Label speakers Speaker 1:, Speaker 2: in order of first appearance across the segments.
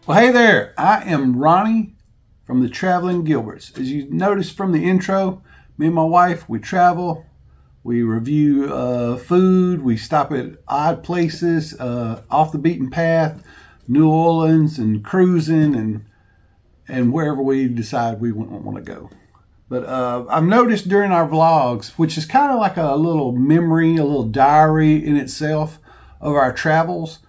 Speaker 1: Well, hey there. I am Ronnie from the Traveling Gilberts. As you noticed from the intro, me and my wife, we travel, we review food, we stop at odd places, off the beaten path, New Orleans and cruising and wherever we decide we want to go. But I've noticed during our vlogs, which is kind of like a little memory, a little diary in itself of our travels,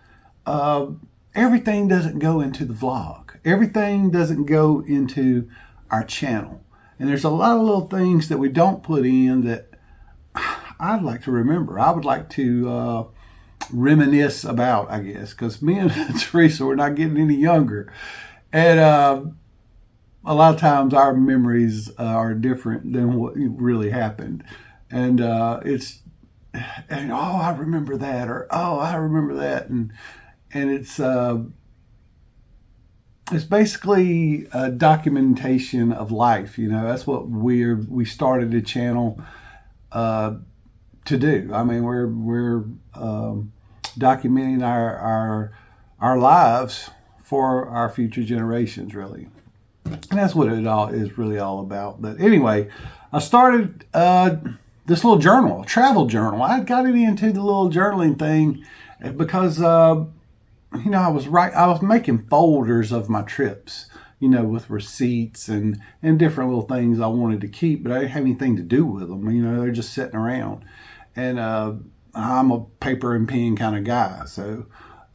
Speaker 1: everything doesn't go into the vlog. Everything doesn't go into our channel. And there's a lot of little things that we don't put in that I'd like to remember. I would like to reminisce about, I guess, because me and Teresa, we're not getting any younger. And a lot of times our memories are different than what really happened. And and oh, I remember that, or oh, I remember that. And it's basically a documentation of life. You know, that's what we started the channel to do. I mean, we're documenting our lives for our future generations, really, and that's what it all is really all about. But anyway, I started this little journal, a travel journal. I got it into the little journaling thing because I was making folders of my trips, with receipts and different little things I wanted to keep, but I didn't have anything to do with them. They're just sitting around. And I'm a paper and pen kind of guy. So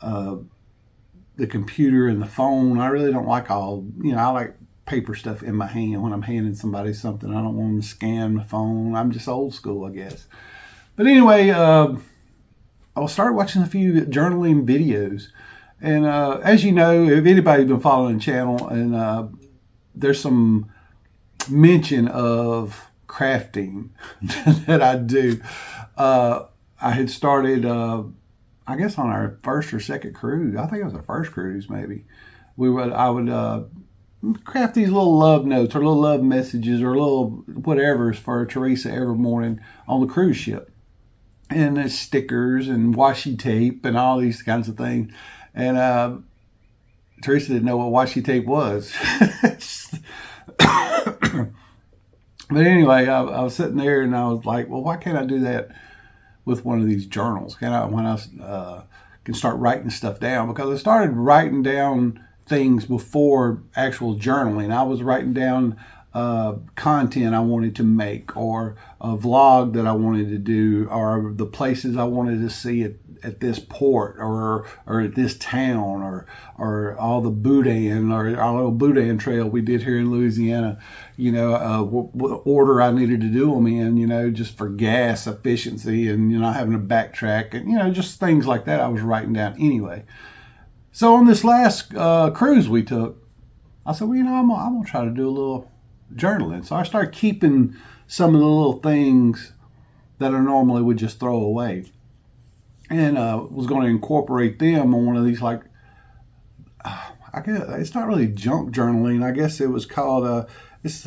Speaker 1: the computer and the phone, I really don't like I like paper stuff in my hand when I'm handing somebody something. I don't want them to scan my phone. I'm just old school, I guess. But anyway, I started watching a few journaling videos. And as you know, if anybody's been following the channel, and there's some mention of crafting that I do. I had started, I guess, on our first or second cruise. I think it was our first cruise, maybe. I would craft these little love notes or little love messages or little whatevers for Teresa every morning on the cruise ship. And there's stickers and washi tape and all these kinds of things. And Teresa didn't know what washi tape was. But anyway, I was sitting there and I was like, well, why can't I do that with one of these journals? When I can start writing stuff down? Because I started writing down things before actual journaling. I was writing down content I wanted to make, or a vlog that I wanted to do, or the places I wanted to see at this port or at this town, or all the boudin, or our little boudin trail we did here in Louisiana, what order I needed to do them in, just for gas efficiency and not having to backtrack, and just things like that I was writing down anyway. So on this last cruise we took, I said, well, I'm gonna try to do a little journaling. So I started keeping some of the little things that I normally would just throw away, and was going to incorporate them on one of these, like, I guess it's not really junk journaling. I guess it was called it's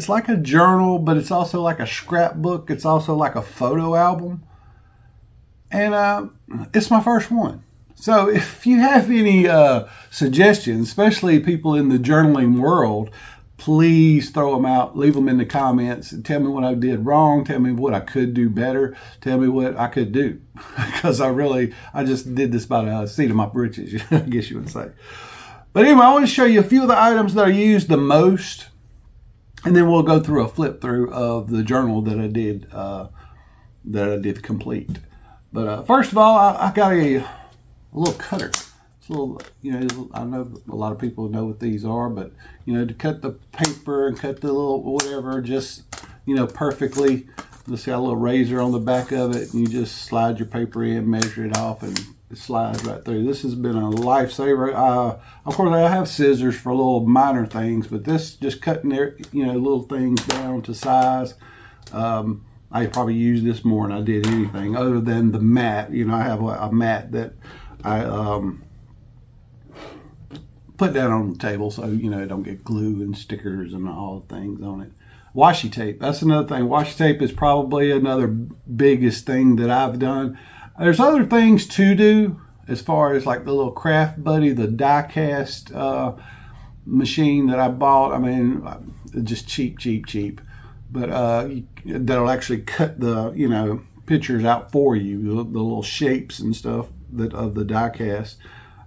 Speaker 1: like a journal, but it's also like a scrapbook. It's also like a photo album, and it's my first one. So if you have any suggestions, especially people in the journaling world, please throw them out. Leave them in the comments and tell me what I did wrong. Tell me what I could do better. Tell me what I could do. Because I just did this by the seat of my britches, I guess you would say. But anyway, I want to show you a few of the items that I use the most. And then we'll go through a flip through of the journal that I did complete. But first of all, I got a little cutter. It's a little, I know a lot of people know what these are, but to cut the paper and cut the little whatever, just perfectly. Let's got a little razor on the back of it, and you just slide your paper in, measure it off, and it slides right through. This has been a lifesaver. Of course, I have scissors for little minor things, but this just cutting there, little things down to size. I probably use this more than I did anything other than the mat. I have a mat that I put that on the table so it don't get glue and stickers and all the things on it. Washi tape, that's another thing. Washi tape is probably another biggest thing that I've done. There's other things to do as far as like the little Craft Buddy, the die cast machine that I bought. I mean, just cheap. But that'll actually cut the pictures out for you, the little shapes and stuff that of the die cast.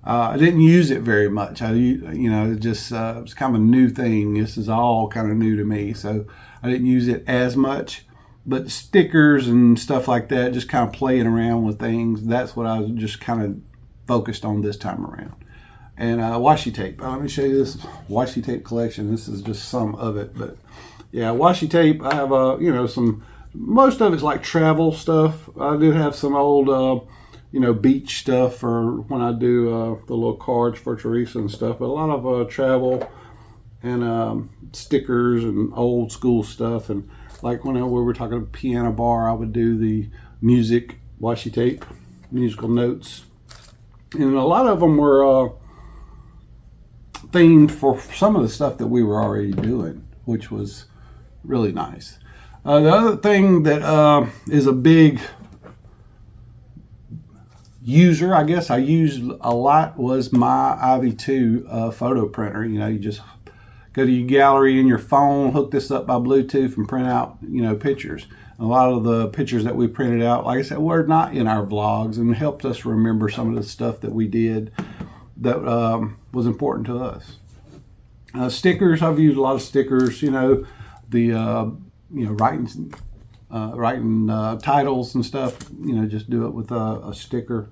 Speaker 1: I didn't use it very much. It just it was kind of a new thing. This is all kind of new to me, so I didn't use it as much. But stickers and stuff like that, just kind of playing around with things, that's what I was just kind of focused on this time around. And washi tape. Let me show you this washi tape collection. This is just some of it, but yeah, washi tape. I have some. Most of it's like travel stuff. I do have some old beach stuff for when I do the little cards for Teresa and stuff. But a lot of travel and stickers and old school stuff. And like when we were talking piano bar, I would do the music washi tape, musical notes, and a lot of them were themed for some of the stuff that we were already doing, which was really nice. The other thing that is a big user, I guess I used a lot, was my IV2 photo printer. You just go to your gallery in your phone, hook this up by Bluetooth, and print out pictures. A lot of the pictures that we printed out, like I said, were not in our vlogs, and helped us remember some of the stuff that we did that was important to us. Stickers, I've used a lot of stickers. The writing titles and stuff. Just do it with a sticker,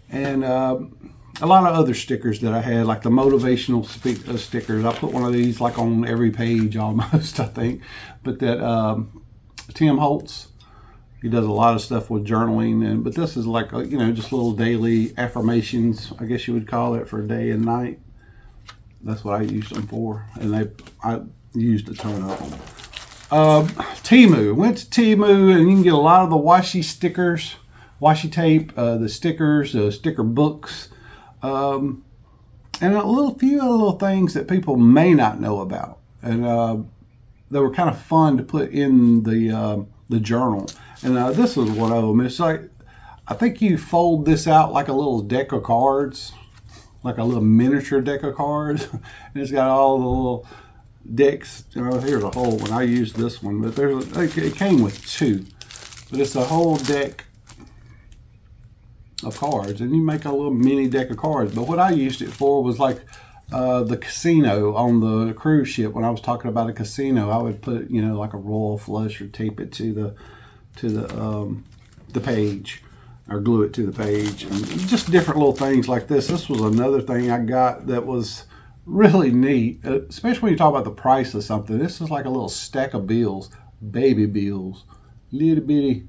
Speaker 1: and a lot of other stickers that I had, like the motivational stickers. I put one of these like on every page almost, I think. But that Tim Holtz, he does a lot of stuff with journaling, but this is like just little daily affirmations, I guess you would call it, for day and night. That's what I used them for, and I used a ton of them. Temu. Went to Temu, and you can get a lot of the washi stickers, washi tape, the stickers, sticker books, and a few little things that people may not know about, and they were kind of fun to put in the journal. And this was one of them. It's like, I think you fold this out like a little deck of cards, like a little miniature deck of cards, and it's got all the little decks. Here's a whole one. I used this one, but it came with two, but it's a whole deck of cards, and you make a little mini deck of cards. But what I used it for was like the casino on the cruise ship. When I was talking about a casino, I would put like a royal flush, or tape it to the page, or glue it to the page, and just different little things like this. This was another thing I got that was really neat, especially when you talk about the price of something. This is like a little stack of bills, baby bills, little bitty,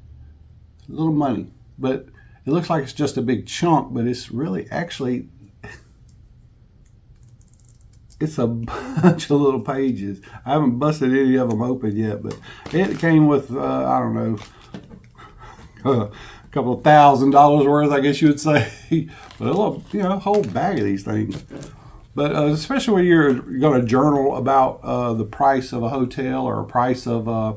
Speaker 1: little money, but it looks like it's just a big chunk, but it's really actually, it's a bunch of little pages. I haven't busted any of them open yet, but it came with I don't know, a couple of $1,000 worth, I guess you would say, but a little, whole bag of these things. But especially when you're going to journal about the price of a hotel, or a price of a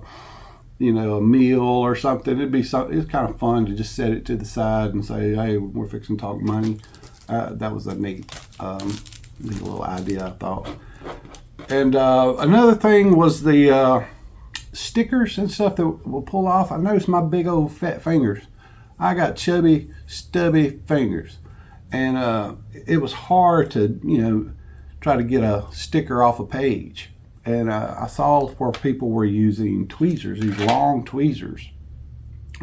Speaker 1: meal or something, it's kind of fun to just set it to the side and say, hey, we're fixing to talk money. That was a neat little idea, I thought. And another thing was the stickers and stuff that we'll pull off. I noticed my big old fat fingers. I got chubby, stubby fingers. And it was hard to, try to get a sticker off a page. And I saw where people were using tweezers, these long tweezers.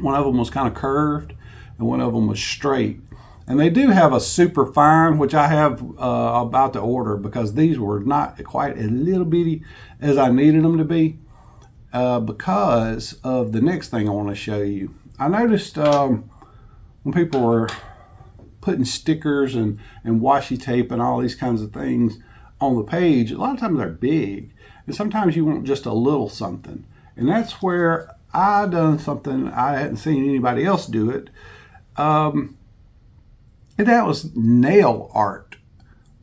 Speaker 1: One of them was kind of curved, and one of them was straight. And they do have a super fine, which I have about to order, because these were not quite as little bitty as I needed them to be, because of the next thing I want to show you. I noticed when people were putting stickers and washi tape and all these kinds of things on the page, a lot of times they're big, and sometimes you want just a little something. And that's where I done something I hadn't seen anybody else do it, and that was nail art,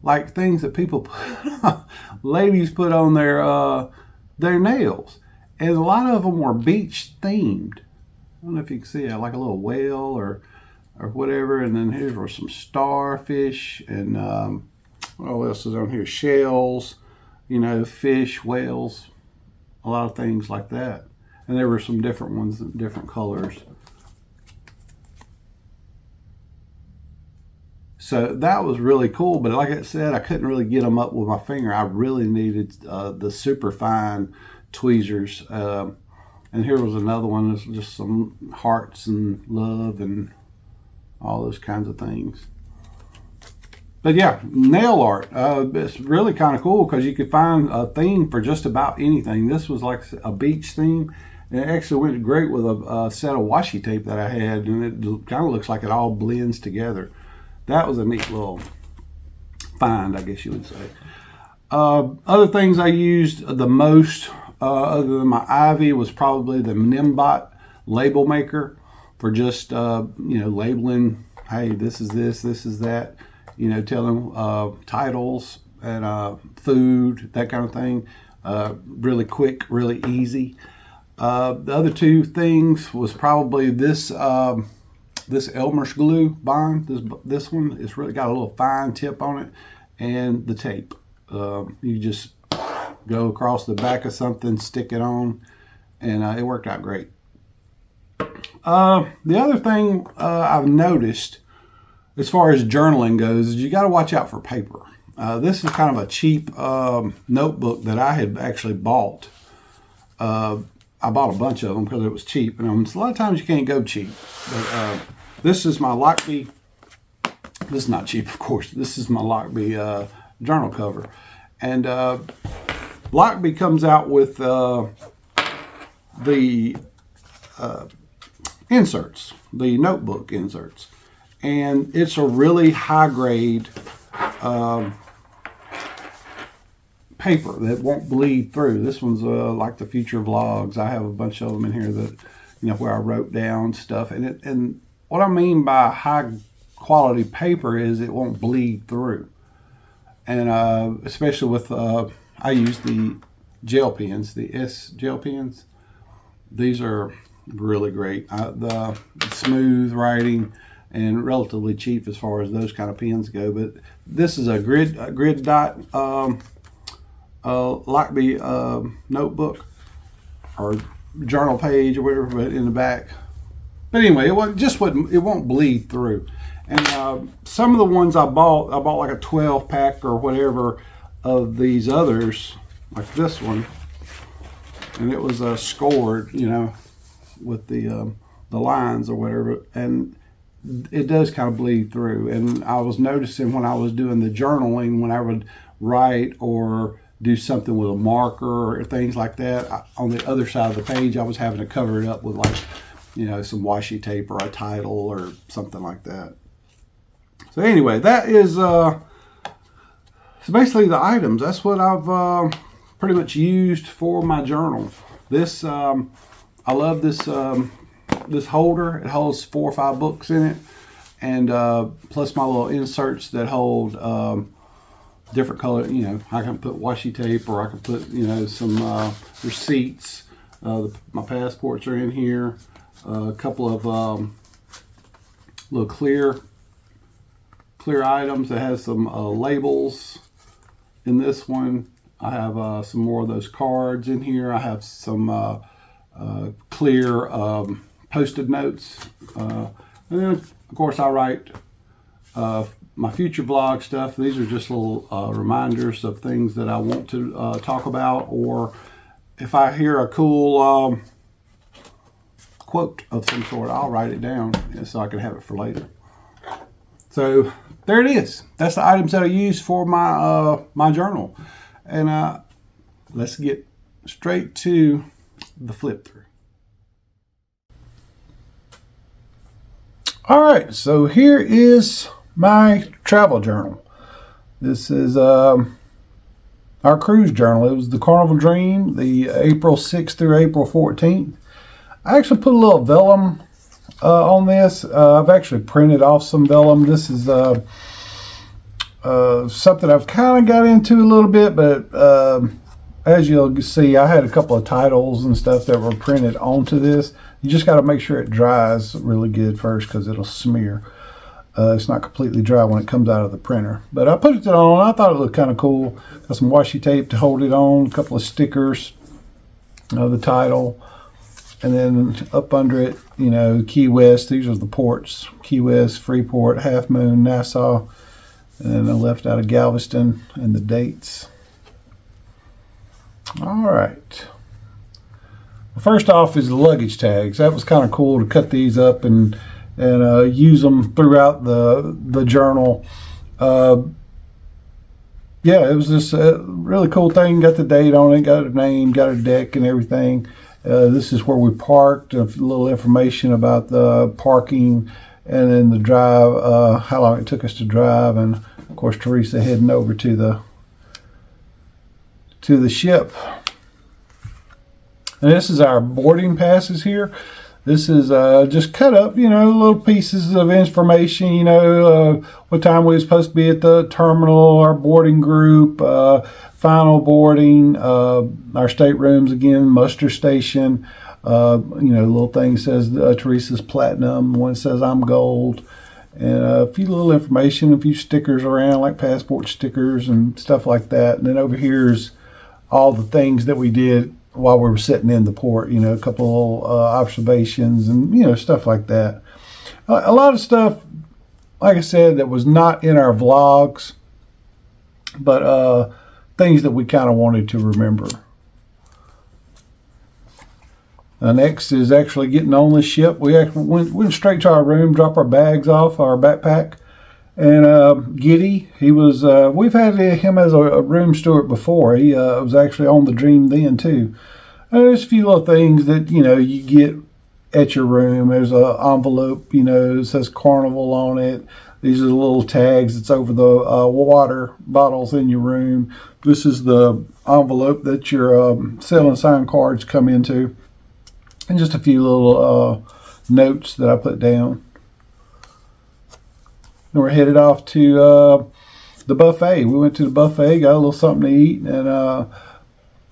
Speaker 1: like things that people put, ladies put on their nails, and a lot of them were beach themed. I don't know if you can see it, like a little whale, or or whatever. And then here were some starfish, and what else is on here? Shells, you know, fish, whales, a lot of things like that. And there were some different ones, different colors. So that was really cool, but like I said, I couldn't really get them up with my finger. I really needed the super fine tweezers. And here was another one. There's just some hearts and love and all those kinds of things. But yeah, nail art. It's really kind of cool because you could find a theme for just about anything. This was like a beach theme. And it actually went great with a set of washi tape that I had, and it kind of looks like it all blends together. That was a neat little find, I guess you would say. Other things I used the most, other than my Ivy, was probably the Nimbot label maker for just, labeling, hey, this is this, this is that, telling titles and food, that kind of thing. Really quick, really easy. The other two things was probably this Elmer's glue bond. This one, it's really got a little fine tip on it, and the tape. You just go across the back of something, stick it on, and it worked out great. The other thing I've noticed as far as journaling goes is you got to watch out for paper. This is kind of a cheap notebook that I had actually bought. I bought a bunch of them because it was cheap, and a lot of times you can't go cheap. But this is my Lockbee. This is not cheap, of course. This is my Lockbee journal cover, and Lockbee comes out with the inserts, the notebook inserts, and it's a really high grade paper that won't bleed through. This one's like the future vlogs. I have a bunch of them in here that where I wrote down stuff, and what I mean by high quality paper is it won't bleed through. And especially with I use the gel pens, the S gel pens. These are really great. The smooth writing and relatively cheap as far as those kind of pens go. But this is a grid dot Lockbee notebook or journal page or whatever, but in the back. But anyway, it won't bleed through. And some of the ones I bought like a 12 pack or whatever of these others, like this one, and it was scored, with the lines or whatever, and it does kind of bleed through. And I was noticing when I was doing the journaling, when I would write or do something with a marker or things like that, on the other side of the page, I was having to cover it up with like, some washi tape or a title or something like that. So anyway, that is so basically the items. That's what I've pretty much used for my journal. This I love this this holder. It holds 4 or 5 books in it, and plus my little inserts that hold different color. I can put washi tape, or I can put some receipts. My passports are in here. A couple of little clear items that has some labels. In this one, I have some more of those cards in here. I have some clear Post-it notes, and then of course I write my future vlog stuff. These are just little reminders of things that I want to talk about, or if I hear a cool quote of some sort, I'll write it down so I can have it for later. So there it is. That's the items that I use for my my journal, and let's get straight to the flip through. All right, so here is my travel journal. This is our cruise journal. It was the Carnival Dream, the April 6th through April 14th. I actually put a little vellum on this. I've actually printed off some vellum. This is something I've kind of got into a little bit, but as you'll see, I had a couple of titles and stuff that were printed onto this. You just got to make sure it dries really good first because it'll smear. It's not completely dry when it comes out of the printer. But I put it on. I thought it looked kind of cool. Got some washi tape to hold it on, a couple of stickers, the title, and then up under it, Key West. These are the ports: Key West, Freeport, Half Moon, Nassau, and then I left out of Galveston and the dates. All right. First off is the luggage tags. That was kind of cool to cut these up and use them throughout the journal. Yeah, it was just a really cool thing. Got the date on it, got a name, got a deck and everything. This is where we parked. A little information about the parking, and then the drive, how long it took us to drive, and of course Teresa heading over to the ship. And this is our boarding passes here. This is just cut up, little pieces of information, what time we were supposed to be at the terminal, our boarding group, final boarding, our staterooms again, muster station, little thing says Teresa's platinum, one says I'm gold, and a few little information, a few stickers around like passport stickers and stuff like that. And then over here's all the things that we did while we were sitting in the port, a couple observations and, stuff like that. A lot of stuff, like I said, that was not in our vlogs, but things that we kind of wanted to remember. Next is actually getting on the ship. We actually went straight to our room, dropped our bags off, our backpack. And Giddy, he was, we've had him as a room steward before. He was actually on the Dream then too. And there's a few little things that, you get at your room. There's an envelope, it says Carnival on it. These are the little tags that's over the water bottles in your room. This is the envelope that your selling sign cards come into. And just a few little notes that I put down. And we're headed off to the buffet. We went to the buffet, got a little something to eat, and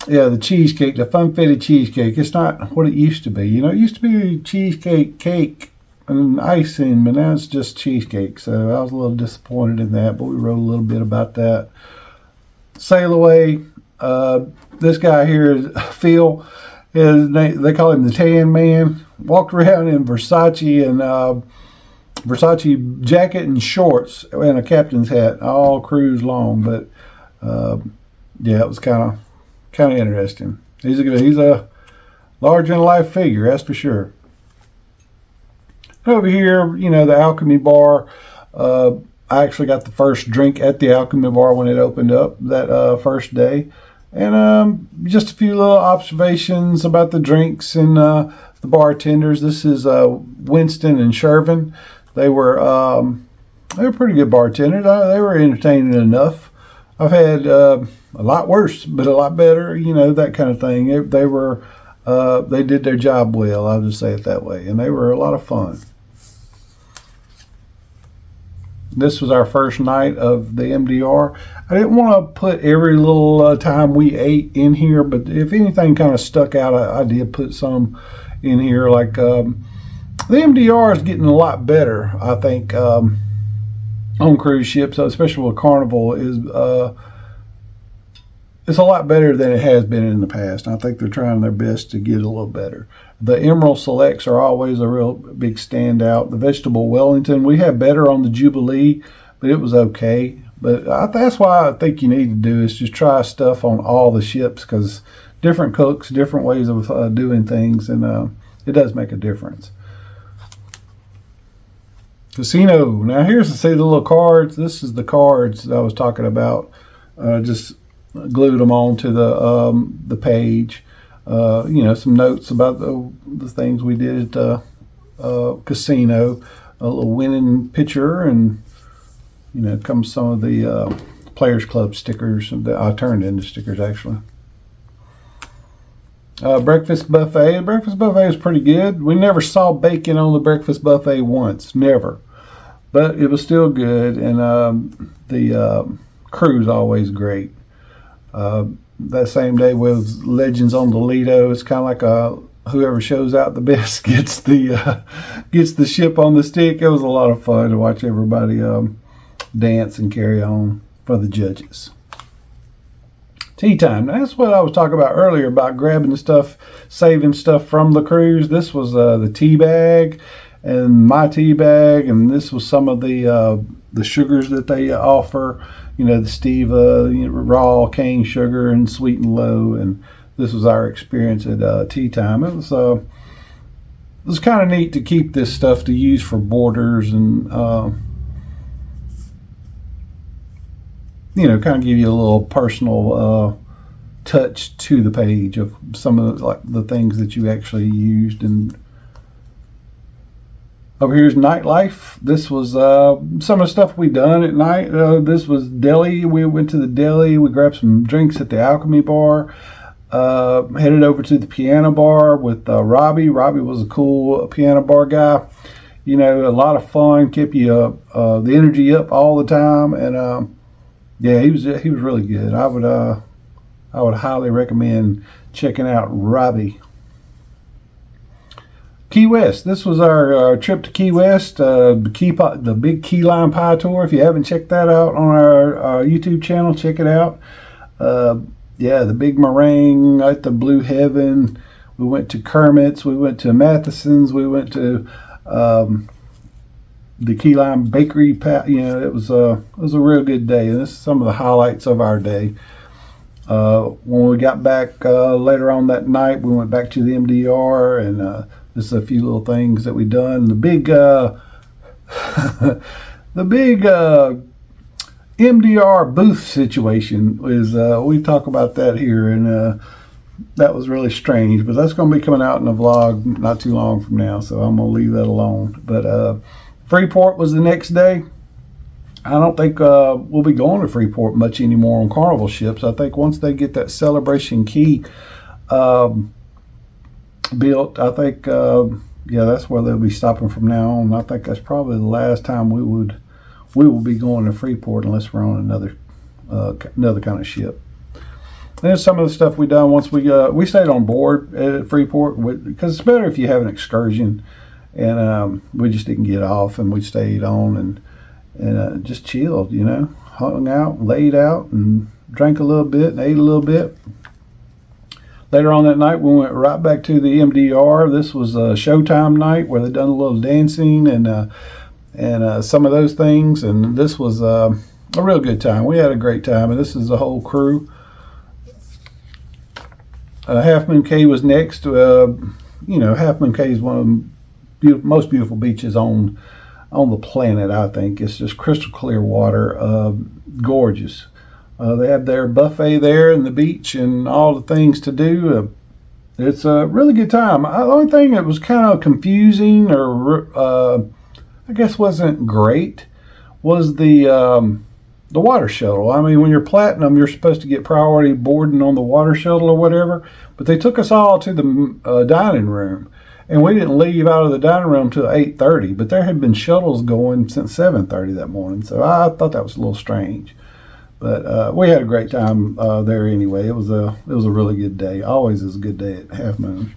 Speaker 1: the cheesecake, the funfetti cheesecake. It's not what it used to be. It used to be cheesecake, cake, and icing, but now it's just cheesecake. So I was a little disappointed in that, but we wrote a little bit about that. Sail away. This guy here, Phil, they call him the Tan Man. Walked around in Versace and Versace jacket and shorts and a captain's hat all cruise long, but it was kind of interesting. He's a larger than life figure, that's for sure. Over here, the Alchemy Bar. I actually got the first drink at the Alchemy Bar when it opened up that first day, and just a few little observations about the drinks and the bartenders. This is Winston and Shervin. They were pretty good bartenders. They were entertaining enough. I've had a lot worse, but a lot better. That kind of thing. They did their job well. I'll just say it that way, and they were a lot of fun. This was our first night of the MDR. I didn't want to put every little time we ate in here, but if anything kind of stuck out, I did put some in here, like. The MDR is getting a lot better, I think, on cruise ships, especially with Carnival. It's a lot better than it has been in the past. I think they're trying their best to get a little better. The Emerald Selects are always a real big standout. The Vegetable Wellington, we had better on the Jubilee, but it was okay. But that's why I think you need to do is just try stuff on all the ships, because different cooks, different ways of doing things, and it does make a difference. Casino. Now here's to see the little cards. This is the cards that I was talking about. Just glued them onto the page. Some notes about the things we did at the casino. A little winning picture, and comes some of the Players Club stickers that I turned into stickers actually. Breakfast buffet. The breakfast buffet is pretty good. We never saw bacon on the breakfast buffet once. Never. But it was still good, and the crew's always great. That same day was Legends on the Lido. It's kind of like whoever shows out the best gets the ship on the stick. It was a lot of fun to watch everybody dance and carry on for the judges. Tea time. That's what I was talking about earlier about grabbing the stuff, saving stuff from the cruise. This was the tea bag and my tea bag, and this was some of the sugars that they offer. You know, the stevia, raw cane sugar, and sweet and low. And this was our experience at tea time. It was kind of neat to keep this stuff to use for borders and kind of give you a little personal touch to the page of some of the things that you actually used. And over here's nightlife. This was some of the stuff we done at night. This was deli. We went to the deli. We grabbed some drinks at the Alchemy Bar. Headed over to the piano bar with Robbie. Robbie was a cool piano bar guy. A lot of fun. Kept you the energy up all the time. And yeah, he was really good. I would highly recommend checking out Robbie. Key West. This was our trip to Key West, the big key lime pie tour. If you haven't checked that out on our YouTube channel, check it out. Yeah, the big meringue at the Blue Heaven. We went to Kermit's. We went to Matheson's. We went to the Key Lime Bakery. It was a real good day. And this is some of the highlights of our day. When we got back later on that night, we went back to the MDR, and just a few little things that we done. The big MDR booth situation is we talk about that here, and that was really strange, but that's going to be coming out in a vlog not too long from now, so I'm going to leave that alone. But Freeport was the next day. I don't think we'll be going to Freeport much anymore on Carnival ships. I think once they get that Celebration Key built, I think that's where they'll be stopping from now on. I think that's probably the last time we will be going to Freeport unless we're on another kind of ship. And there's some of the stuff we done once we stayed on board at Freeport, because it's better if you have an excursion. And we just didn't get off, and we stayed on and just chilled, hung out, laid out, and drank a little bit and ate a little bit. Later on that night, we went right back to the MDR. This was a Showtime night where they done a little dancing and some of those things. And this was a real good time. We had a great time, and this is the whole crew. Half Moon Cay was next. Half Moon Cay is one of the most beautiful beaches on the planet, I think. It's just crystal clear water, gorgeous. They have their buffet there in the beach and all the things to do. It's a really good time. The only thing that was kind of confusing, or I guess wasn't great, was the water shuttle. I mean, when you're platinum, you're supposed to get priority boarding on the water shuttle or whatever. But they took us all to the dining room. And we didn't leave out of the dining room until 8:30, but there had been shuttles going since 7:30 that morning. So I thought that was a little strange. But we had a great time there anyway. It was a really good day. Always is a good day at Half Moon.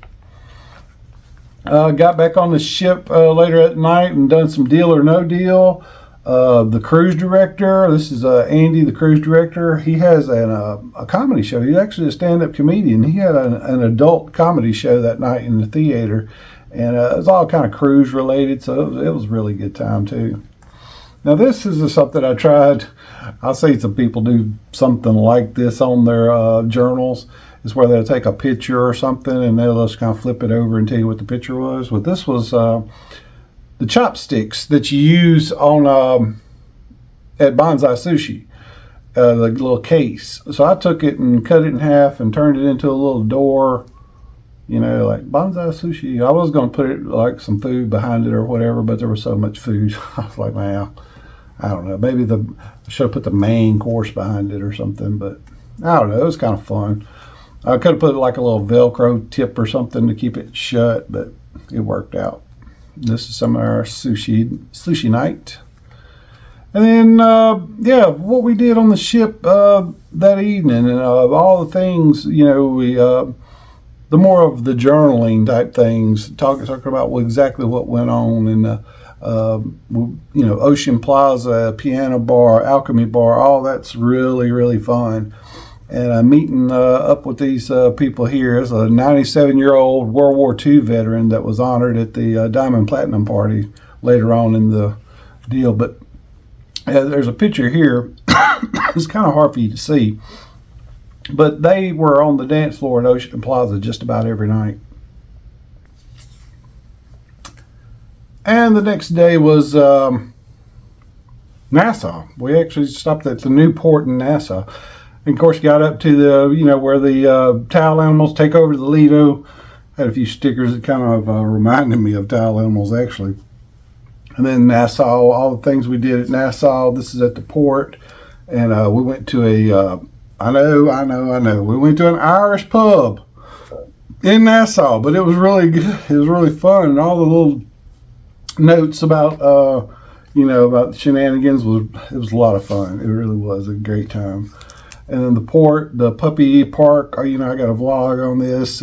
Speaker 1: Got back on the ship later at night and done some Deal or No Deal. The cruise director, this is Andy, the cruise director. He has a comedy show. He's actually a stand-up comedian. He had an adult comedy show that night in the theater, and it was all kind of cruise related, so it was a really good time too. Now this is something I tried. I'll see some people do something like this on their journals. It's where they'll take a picture or something and they'll just kind of flip it over and tell you what the picture was. But this was the chopsticks that you use on at Bonsai Sushi, the little case. So I took it and cut it in half and turned it into a little door, like Bonsai Sushi. I was going to put it like some food behind it or whatever, but there was so much food. I was like, man, I don't know. Maybe I should have put the main course behind it or something, but I don't know. It was kind of fun. I could have put like a little Velcro tip or something to keep it shut, but it worked out. This is some of our sushi night. And then, what we did on the ship that evening, and all the things, we the more of the journaling type things, talking about exactly what went on in the, Ocean Plaza, Piano Bar, Alchemy Bar, all that's really, really fun. And meeting up with these people here is a 97-year-old World War II veteran that was honored at the Diamond Platinum Party later on in the deal. But there's a picture here. It's kind of hard for you to see. But they were on the dance floor at Ocean Plaza just about every night. And the next day was Nassau. We actually stopped at the Newport in Nassau. And of course, got up to the, where the towel animals take over the Lido. Had a few stickers that kind of reminded me of towel animals, actually. And then Nassau, all the things we did at Nassau. This is at the port. And we went to I know. We went to an Irish pub in Nassau, but it was really good. It was really fun. And all the little notes about, about the shenanigans, it was a lot of fun. It really was a great time. And then the port, the puppy park, I got a vlog on this,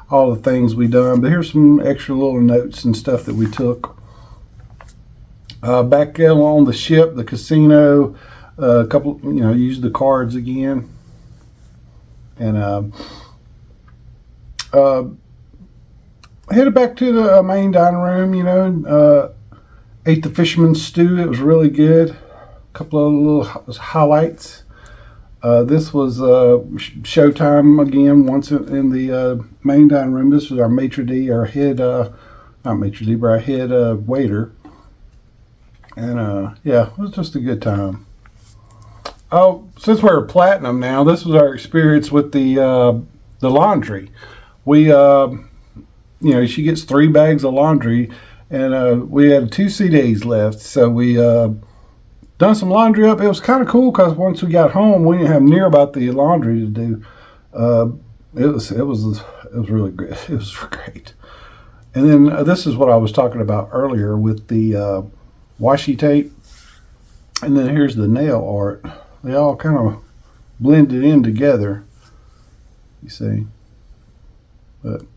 Speaker 1: all the things we done. But here's some extra little notes and stuff that we took. Back on the ship, the casino, a couple, used the cards again. And headed back to the main dining room, ate the fisherman's stew. It was really good. A couple of little highlights. This was showtime again, once in the main dining room. This was our maitre d', our head, not maitre d', but our head waiter. And it was just a good time. Oh, since we're platinum now, this was our experience with the laundry. We, she gets 3 bags of laundry, and we had 2 CDs left, so we done some laundry up. It was kind of cool because once we got home, we didn't have near about the laundry to do. It was really good. It was great. And then this is what I was talking about earlier with the washi tape. And then here's the nail art. They all kind of blended in together, you see. But it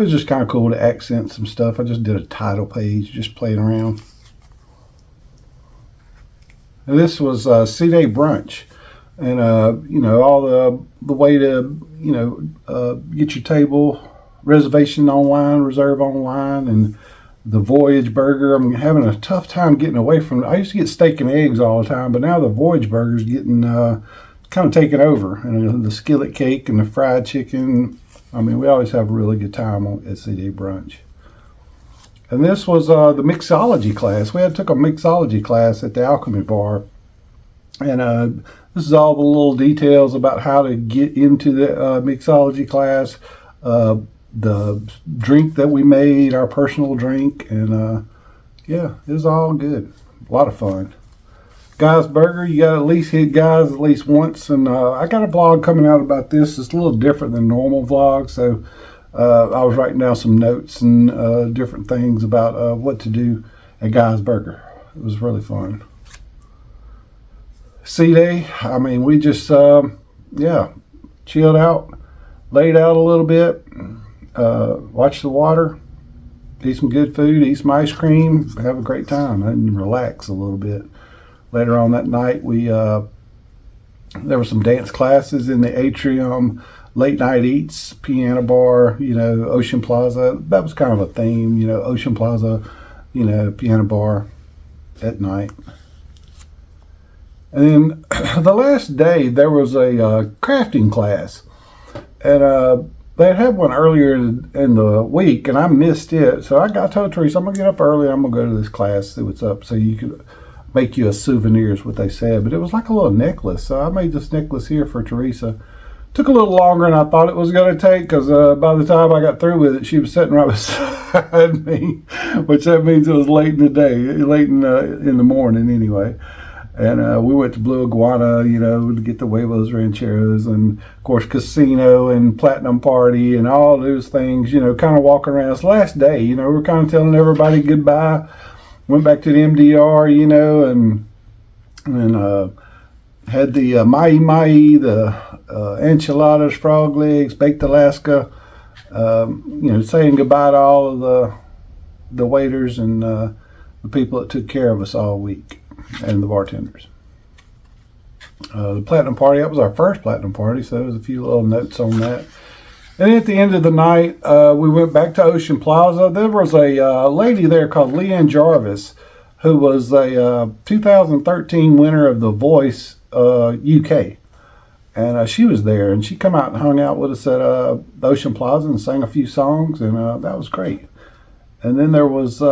Speaker 1: was just kind of cool to accent some stuff. I just did a title page, just playing around. And this was C-Day brunch, and all the way to get your table, reservation online, reserve online, and the Voyage burger. I'm having a tough time getting away from it. I used to get steak and eggs all the time, but now the Voyage burger's getting kind of taken over, and the skillet cake and the fried chicken. I mean, we always have a really good time at C-Day brunch. And this was the mixology class. We took a mixology class at the Alchemy Bar. And this is all the little details about how to get into the mixology class, the drink that we made, our personal drink. And it was all good. A lot of fun. Guy's Burger, you got to at least hit Guy's at least once. And I got a vlog coming out about this. It's a little different than normal vlogs. So I was writing down some notes and different things about what to do at Guy's Burger. It was really fun. C-Day, I mean, we just, chilled out, laid out a little bit, watched the water, eat some good food, eat some ice cream, have a great time, and relax a little bit. Later on that night, there were some dance classes in the atrium, late night eats, piano bar, Ocean Plaza. That was kind of a theme, Ocean Plaza, piano bar at night. And then the last day, there was a crafting class. And they had one earlier in the week, and I missed it. So I told Teresa, I'm going to get up early. I'm going to go to this class, see what's up, so you could make you a souvenir is what they said. But it was like a little necklace. So I made this necklace here for Teresa. Took a little longer than I thought it was going to take, because by the time I got through with it, she was sitting right beside me, which that means it was late in the day, late in the morning anyway. And we went to Blue Iguana, to get the huevos rancheros, and of course Casino and Platinum Party and all those things, kind of walking around. It's the last day, we're kind of telling everybody goodbye. Went back to the MDR, and had the mahi mahi, the enchiladas, frog legs, baked Alaska, saying goodbye to all of the waiters and the people that took care of us all week, and the bartenders. The platinum party, that was our first platinum party, so there was a few little notes on that. And at the end of the night, we went back to Ocean Plaza. There was a lady there called Leanne Jarvis, who was a 2013 winner of The Voice UK. And she was there, and she come out and hung out with us at the Ocean Plaza and sang a few songs, and that was great. And then there was, it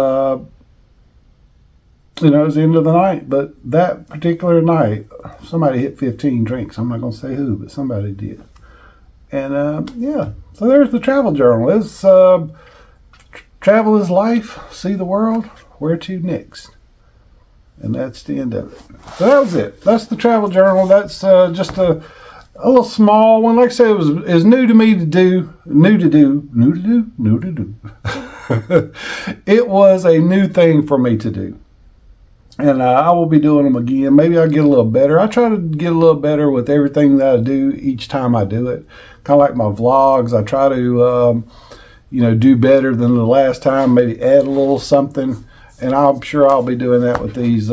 Speaker 1: was the end of the night, but that particular night, somebody hit 15 drinks. I'm not going to say who, but somebody did. And so there's the travel journal. It's travel is life, see the world, where to next. And that's the end of it. So that was it. That's the travel journal. That's just a little small one. Like I said, is new to me to do. New to do. It was a new thing for me to do. And I will be doing them again. Maybe I'll get a little better. I try to get a little better with everything that I do each time I do it. Kind of like my vlogs. I try to, do better than the last time. Maybe add a little something. And I'm sure I'll be doing that with these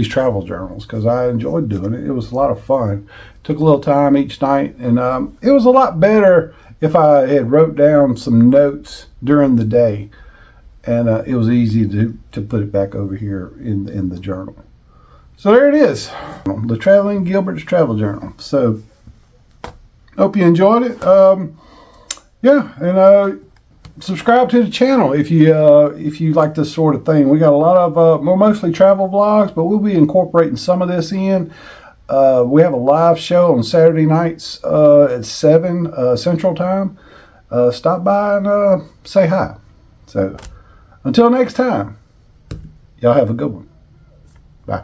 Speaker 1: travel journals, because I enjoyed doing it. It was a lot of fun. Took a little time each night, and it was a lot better if I had wrote down some notes during the day, and it was easy to put it back over here in the journal. So there it is, the Traveling Gilbert's Travel Journal. So hope you enjoyed it. Subscribe to the channel if you like this sort of thing. We got a lot of we're mostly travel vlogs, but we'll be incorporating some of this in. We have a live show on Saturday nights at 7 Central Time. Stop by and say hi. So until next time, y'all have a good one. Bye.